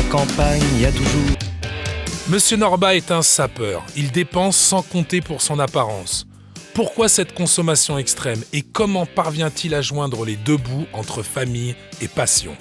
campagne, il y a toujours... Monsieur Norba est un sapeur. Il dépense sans compter pour son apparence. Pourquoi cette consommation extrême et comment parvient-il à joindre les deux bouts entre famille et passion ?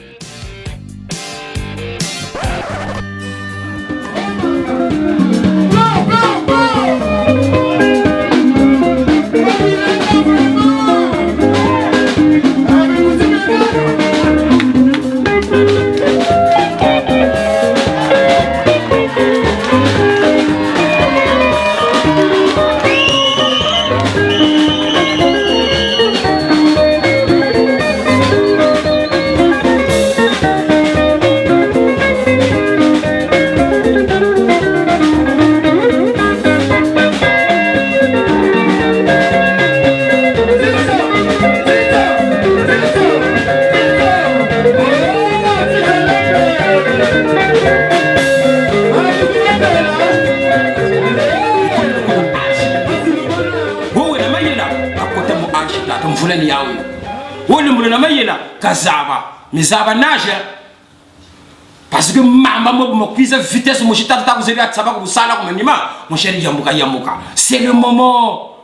Mizaba nage parce que mama mo cuise vitesse mo chita ta kuzeria tsaba ko sala ko manima mon chéri yamuka. C'est le moment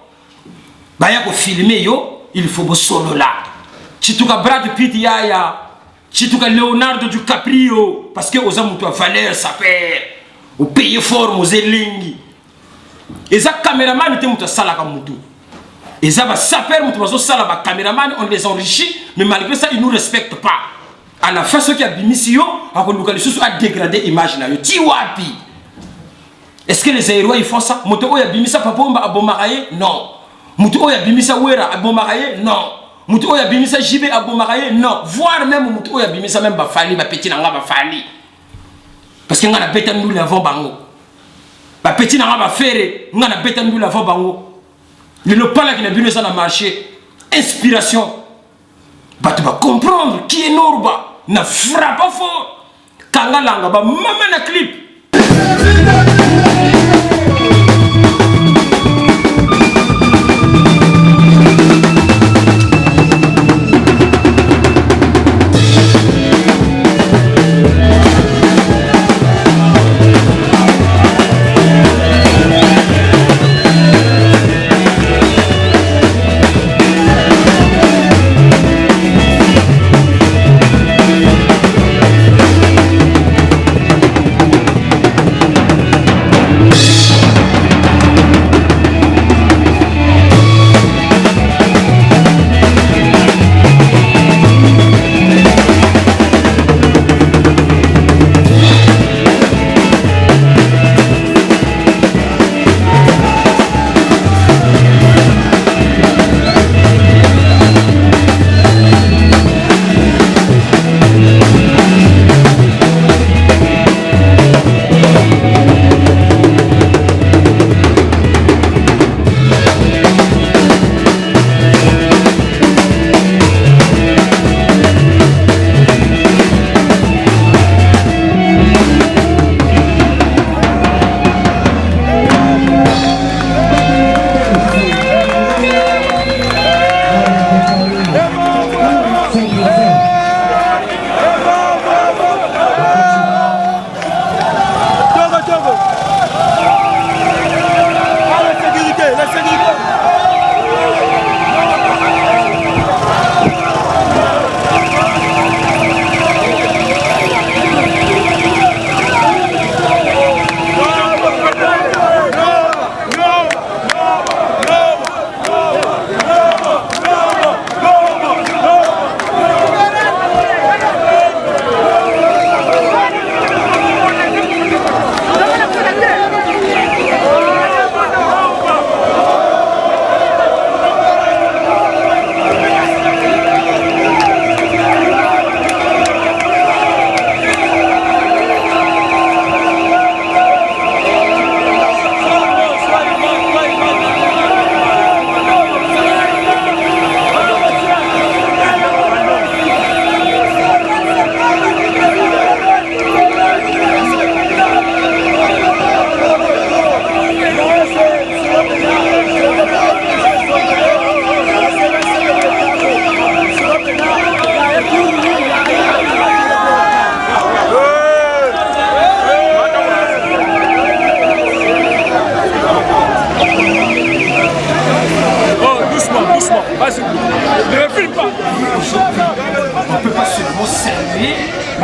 baya ko filmer yo, il faut bo solo là. Chituka Brad Pitt yaya, chituka Leonardo DiCaprio parce que oza mutu a valeur ça perd. Au payer fort mo zelingi. Eza cameraman te mutu sala ka mutu. Eza ba saper mutu bazo sala ba cameraman, on les enrichit mais malgré ça ils nous respectent pas. À la fin, ceux qui a bimisio, a dégradé l'image. Est-ce que les Aérois ils font ça? Moto ya bimisa papomba abomaraye? Non. Moto ya bimisa wera abomaraye? Non. Moto ya bimisa jibe abomaraye? Non. Voire même moto ya bimisa même bafali, ba petit nanga bafali. Parce que ngana beta ndou l'avant bango. Ba petit nanga bafere, ngana beta ndou l'avant bango. Le pas là qui n'a bu ça dans marché. Inspiration. Bah tu vas comprendre qui est Norba. Na frappe fort. Kangalanga ba mama na clip.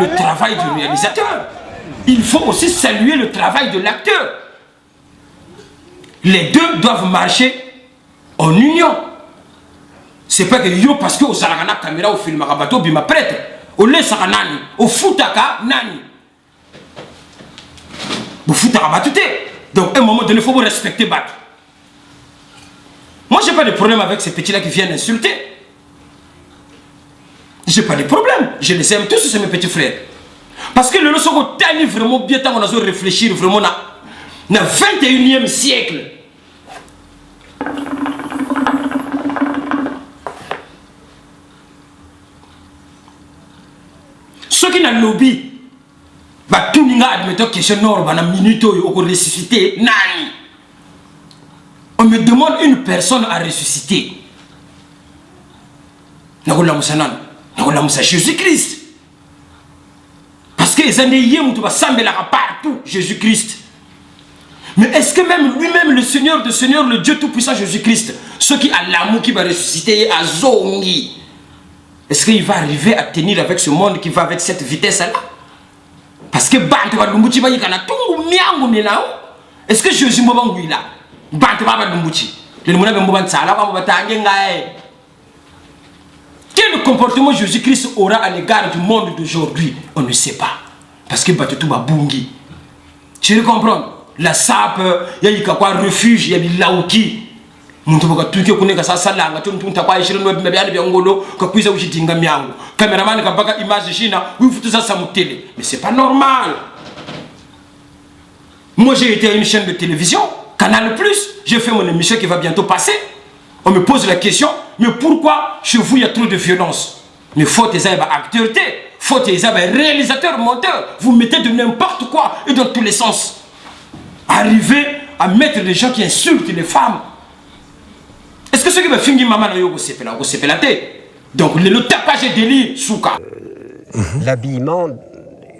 le travail du réalisateur. Il faut aussi saluer le travail de l'acteur. Les deux doivent marcher en union. C'est pas que yo parce que au salagana caméra au film rabato bima prêtre. Au laissera nani, au foutaka nani. Vous foutaka batute. Donc à un moment donné, il faut vous respecter bat. Moi j'ai pas de problème avec ces petits là qui viennent insulter. J'ai pas de problème. Je les aime tous, c'est mes petits frères. Parce que le leçon est vraiment bien tant qu'on a réfléchir vraiment dans le 21e siècle. Ceux qui n'ont lobby, bah tout le monde admettant que question nord, bah na minute où on ressusciter, nani. On me demande une personne à ressusciter. Nagola Moussanan, Nagola Moussa Jésus-Christ. Parce que les années hier, on va sembler partout Jésus-Christ. Mais est-ce que même lui-même, le Seigneur de Seigneur, le Dieu Tout-Puissant Jésus-Christ, ceux qui a l'amour qui va ressusciter à Zongi, est-ce qu'il va arriver à tenir avec ce monde qui va avec cette vitesse-là? Parce que est-ce que Jésus m'a dit là? Quel comportement Jésus-Christ aura à l'égard du monde d'aujourd'hui? On ne sait pas. Parce que Batutu va bungi. Tu le comprends? La sape, il y a quoi refuge, il y a des laouki. Muntu bakatuke kuneka sasa langa tuntunta kwa 20 mebya bya ngolo ka kwiza uchitinga myangu. Cameraman ka baka image china, wifutu sasa mutele. Mais c'est pas normal. Moi j'ai été à une chaîne de télévision, Canal+, j'ai fait mon émission qui va bientôt passer. On me pose la question, mais pourquoi chez vous il y a trop de violence? Mais faute des acteurs, faute des réalisateurs, monteurs, vous mettez de n'importe quoi et dans tous les sens. Arrivez à mettre des gens qui insultent les femmes. Est-ce que ceux qui me fingent maman c'est la tête? Donc le tapage est délit, souka. L'habillement,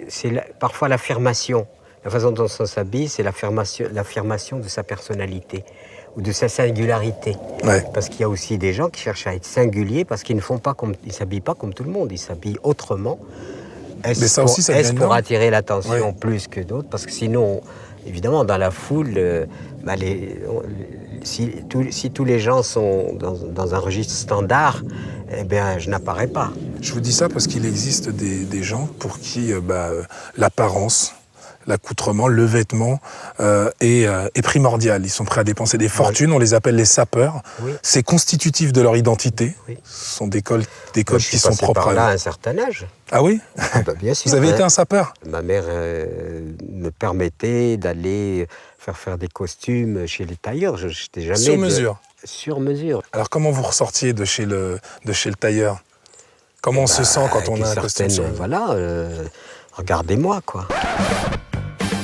c'est parfois l'affirmation. La façon dont on s'habille, c'est l'affirmation de sa personnalité ou de sa singularité. Ouais. Parce qu'il y a aussi des gens qui cherchent à être singuliers parce qu'ils ne font pas comme, ils s'habillent pas comme tout le monde, ils s'habillent autrement. Est-ce pour attirer l'attention plus que d'autres? Parce que sinon, évidemment, dans la foule, si tous les gens sont dans un registre standard, eh bien, je n'apparais pas. Je vous dis ça parce qu'il existe des gens pour qui l'apparence, l'accoutrement, le vêtement est primordial. Ils sont prêts à dépenser des fortunes, on les appelle les sapeurs. Oui. C'est constitutif de leur identité. Oui. Ce sont des codes qui sont propres à eux. Par là à un certain âge. Ah oui? Bien sûr. Vous avez été un sapeur? Ma mère me permettait d'aller faire des costumes chez les tailleurs. J'étais jamais sur mesure? Sur mesure. Alors comment vous ressortiez de chez le tailleur? Comment on se sent quand on a un costume sur mesure? Voilà, regardez-moi quoi.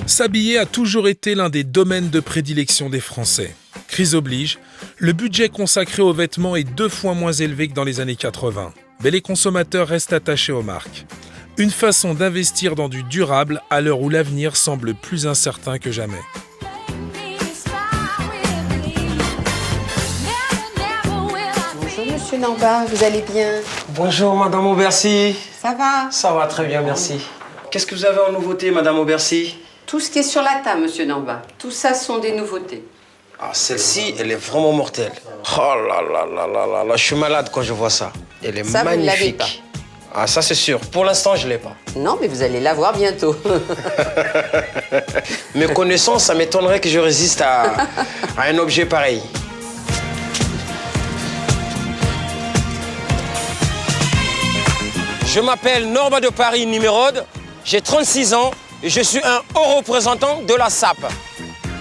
S'habiller a toujours été l'un des domaines de prédilection des Français. Crise oblige, le budget consacré aux vêtements est 2 fois moins élevé que dans les années 80. Mais les consommateurs restent attachés aux marques. Une façon d'investir dans du durable à l'heure où l'avenir semble plus incertain que jamais. Bonjour Monsieur Namba, vous allez bien? Bonjour Madame Aubercy. Ça va? Ça va très bien, merci. Qu'est-ce que vous avez en nouveauté Madame Aubercy? Tout ce qui est sur la table, Monsieur Namba. Tout ça sont des nouveautés. Ah, celle-ci, elle est vraiment mortelle. Oh là là là là là là, je suis malade quand je vois ça. Elle est ça, magnifique. Vous ne l'avez pas. Ah, ça c'est sûr. Pour l'instant, je ne l'ai pas. Non, mais vous allez l'avoir bientôt. Mes connaissances, ça m'étonnerait que je résiste à un objet pareil. Je m'appelle Norma de Paris Numérode, j'ai 36 ans et je suis un haut représentant de la SAP.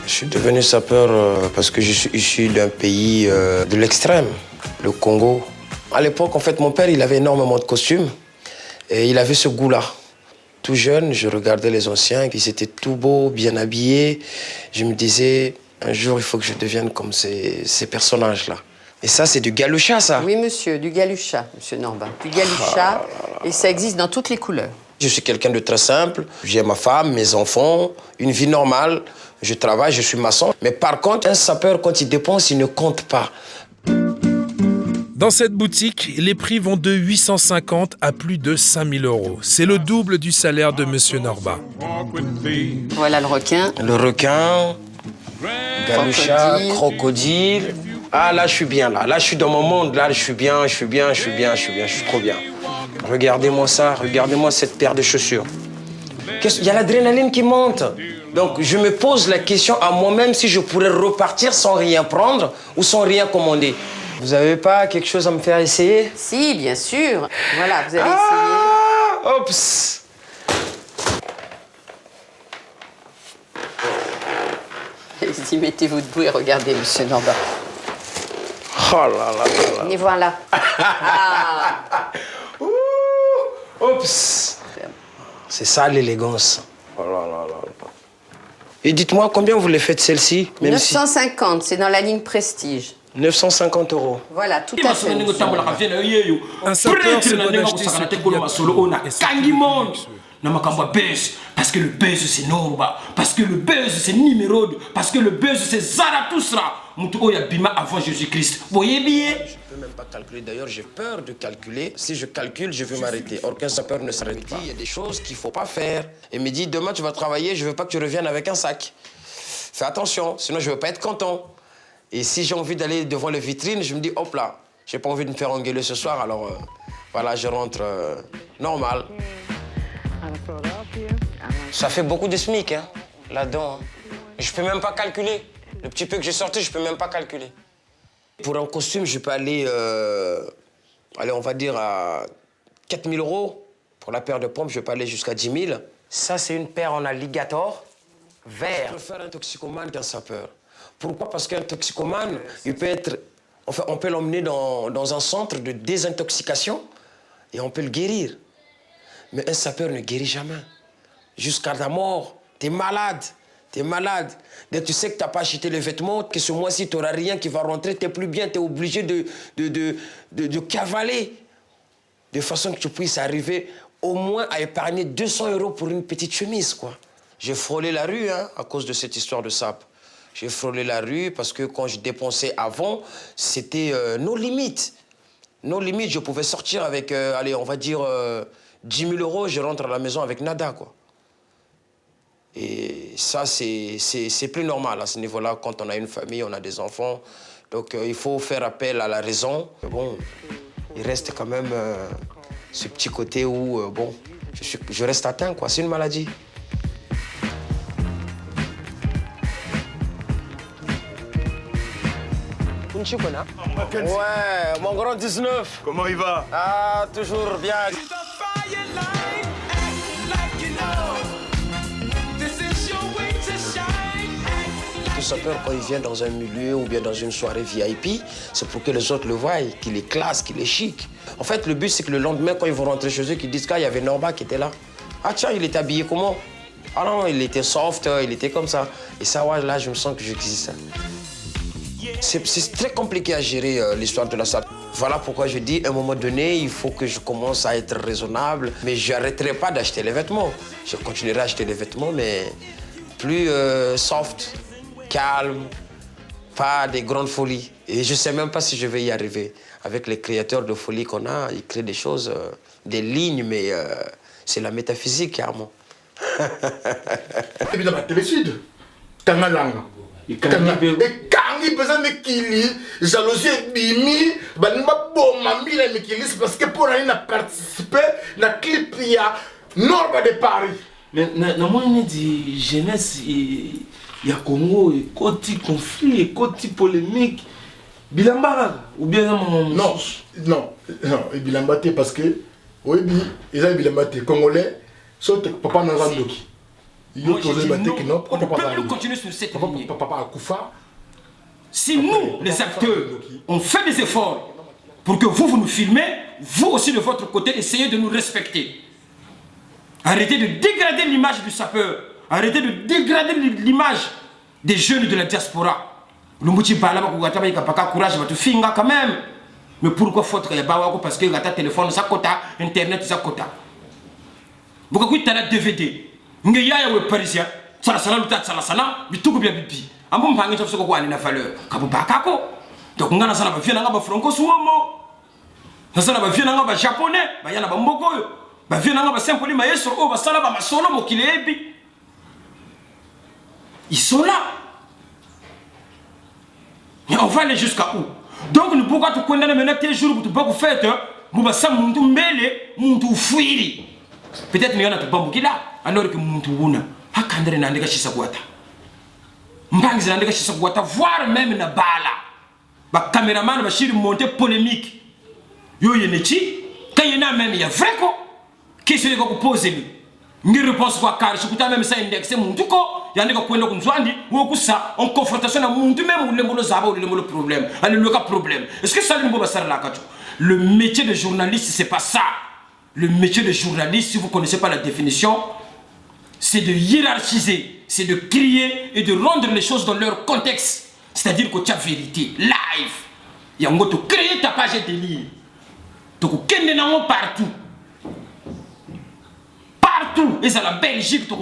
Je suis devenu sapeur parce que je suis issu d'un pays de l'extrême, le Congo. À l'époque, en fait, mon père, il avait énormément de costumes et il avait ce goût-là. Tout jeune, je regardais les anciens qui étaient tout beaux, bien habillés. Je me disais, un jour, il faut que je devienne comme ces personnages-là. Et ça, c'est du galucha, ça? Oui, monsieur, du galucha, Monsieur Norba. Du galucha, et ça existe dans toutes les couleurs. Je suis quelqu'un de très simple. J'ai ma femme, mes enfants, une vie normale. Je travaille, je suis maçon. Mais par contre, un sapeur, quand il dépense, il ne compte pas. Dans cette boutique, les prix vont de 850 à plus de 5000 €. C'est le double du salaire de Monsieur Norba. Voilà le requin. Le requin, galucha, crocodile. Ah, là, je suis bien, là. Là, je suis dans mon monde. Là, je suis bien, je suis trop bien. Regardez-moi ça, regardez-moi cette paire de chaussures. Il y a l'adrénaline qui monte. Donc, je me pose la question à moi-même si je pourrais repartir sans rien prendre ou sans rien commander. Vous avez pas quelque chose à me faire essayer? Si, bien sûr. Voilà, vous allez essayer. Oups. Allez-y, mettez-vous debout et regardez, Monsieur Norba. Oh là là là là. Venez voir là. Ah. Oups. C'est ça l'élégance. Oh là là là. Et dites-moi, combien vous les faites celle-ci? 950, c'est dans la ligne Prestige. 950 €. Voilà, tout à fait. Un sapeur se doit d'acheter ce qu'il y a. Parce que le buzz c'est Norba, parce que le buzz c'est Nimérode, parce que le buzz c'est Zarathustra. Moutou Yabima avant Jésus-Christ. Vous voyez bien? Je ne peux même pas calculer. D'ailleurs, j'ai peur de calculer. Si je calcule, je vais m'arrêter. Aucun sapeur ne s'arrête pas. Il y a des choses qu'il ne faut pas faire. Et me dit, demain tu vas travailler, je ne veux pas que tu reviennes avec un sac. Fais attention, sinon je ne veux pas être content. Et si j'ai envie d'aller devant les vitrines, je me dis, hop là, j'ai pas envie de me faire engueuler ce soir, alors voilà, je rentre normal. Ça fait beaucoup de SMIC, hein, là-dedans. Hein. Je peux même pas calculer. Le petit peu que j'ai sorti, je peux même pas calculer. Pour un costume, je peux aller, allez, on va dire à 4000 €. Pour la paire de pompes, je peux aller jusqu'à 10 000. Ça, c'est une paire en alligator vert. Je préfère un toxicomane qu'un sapeur. Pourquoi? Parce qu'un toxicomane, il peut être... Enfin, on peut l'emmener dans un centre de désintoxication et on peut le guérir. Mais un sapeur ne guérit jamais. Jusqu'à ta mort, t'es malade. T'es malade. Dès que tu sais que t'as pas acheté les vêtements, que ce mois-ci, t'auras rien qui va rentrer, t'es plus bien, t'es obligé de cavaler. De façon que tu puisses arriver au moins à épargner 200 € pour une petite chemise, quoi. J'ai frôlé la rue, hein, à cause de cette histoire de sape. J'ai frôlé la rue parce que quand je dépensais avant, c'était nos limites. Nos limites, je pouvais sortir avec, allez, on va dire 10 000 €, je rentre à la maison avec nada, quoi. Et ça, c'est plus normal à ce niveau-là, quand on a une famille, on a des enfants. Donc, il faut faire appel à la raison. Mais bon, il reste quand même ce petit côté où, bon, je reste atteint, quoi. C'est une maladie. Ouais, mon grand 19. Comment il va? Ah, toujours bien. Tout sapeur, quand il vient dans un milieu ou bien dans une soirée VIP, c'est pour que les autres le voient, qu'il est classe, qu'il est chic. En fait, le but, c'est que le lendemain, quand ils vont rentrer chez eux, qu'ils disent qu'il y avait Norba qui était là. Ah tiens, il était habillé comment? Ah non, il était soft, il était comme ça. Et ça, ouais, là, je me sens que j'existe. C'est très compliqué à gérer l'histoire de la sape. Voilà pourquoi je dis, à un moment donné, il faut que je commence à être raisonnable. Mais je n'arrêterai pas d'acheter les vêtements. Je continuerai à acheter les vêtements, mais plus soft, calme, pas des grandes folies. Et je ne sais même pas si je vais y arriver. Avec les créateurs de folie qu'on a, ils créent des choses, des lignes, mais c'est la métaphysique, carrément. Évidemment, télé sud. Tangalanga. Et quand il besoin de kili, jalousie bimi, banima bon mamie la mekili, c'est parce que pour aller participer na clip il y a Norba de Paris. Mais na moi on dit jeunesse il y a Congo et côté conflit et côté polémique. Bilamba ou bien non, et Bilamba parce que oui, ils ont Bilamba Congolais, sauf papa n'a pas de moi, je dis non, on ne peut plus continuer sur cette ligne. Si nous, les acteurs, on fait des efforts pour que vous nous filmez, vous aussi de votre côté, essayez de nous respecter. Arrêtez de dégrader l'image du sapeur. Arrêtez de dégrader l'image des jeunes de la diaspora. Le mouti parle il n'y a pas courage, va te finir quand même. Mais pourquoi faut-il qu'il y ait parce que tu as téléphone, ça quota, internet, ça quota. Pourquoi tu as la DVD? Nga yaya we parisien sala sala lutat sala sala bituku bia bibi ambo mpangi tofso ko ani na valeur kabu bakako donc ngana sala ba fiena ngaba franco suomo nazala ba vieux nanga ba japonais ba yana ba mboko yo ba vieux nanga ba simpoli maestro o ba sala ba masolo mokili ebi ils sont là. Mais on va aller jusqu'à où? Donc nous pourquoi tu condamnes maintenant tes jours pour tu pas faire nous va ça muntu mbele muntu fuiri peut-être n'y en a pas beaucoup là alors que muntu wuna hakandre na ndeka shisa kwata mbangi na ndeka shisa kwata voir même na bala ba cameraman ba shiri monter polémique yo yenechi quand il y en a même il y a vrai ko question ko poser lui ngi réponse kwa car je kuta même ça indexé muntu ko yandika kwenda kunzwandi wo kusa en confrontation na muntu même ou le zaba ou le problème allez le cas problème est-ce que ça ne va pas la kacho? Le métier de journaliste c'est pas ça. Le métier de journaliste, si vous connaissez pas la définition, c'est de hiérarchiser, c'est de crier et de rendre les choses dans leur contexte. C'est-à-dire que tu as vérité, live. Il y a un mot de créer ta page de lire. Donc, partout. Partout. Et c'est la Belgique, tu as